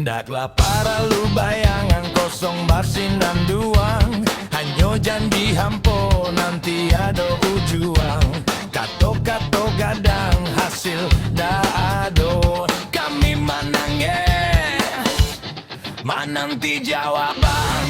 Tindaklah para lu bayangan kosong bersinan duang, hanya janji hampo nanti ada ujuang. Kato-kato gadang hasil dah ado, kami manangnya mananti jawaban.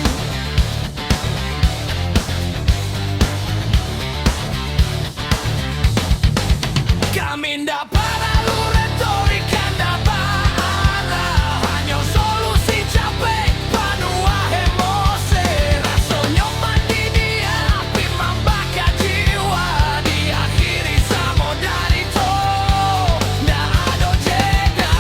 Kami ndak para lu retorika ndak parah, hanya solusi capek panua emosi. Rasanya mandi dia api membakar jiwa, diakhiri sama dari to ndak ada jeda.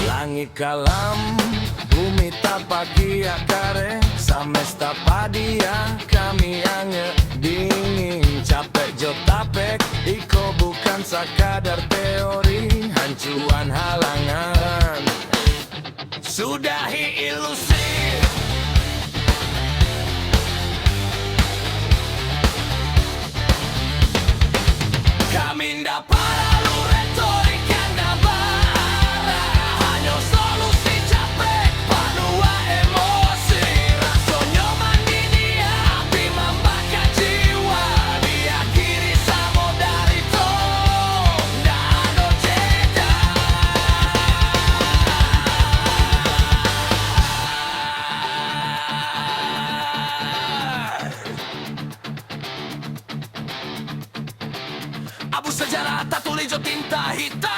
Langit kalam, bumi tapaki akare, semesta padia kami ange dingin. Capek jo tapek, iko bukan sekadar teori, hancuan halangan sudahi ilusi. Kami ndak para lu retorika ndak parah, hanya solusi capek panua emosi. Rasanya mandi dia api membakar jiwa, diakhiri sama dari to ndak ada jeda. Abu sejarah tak tulis jo tinta hitam.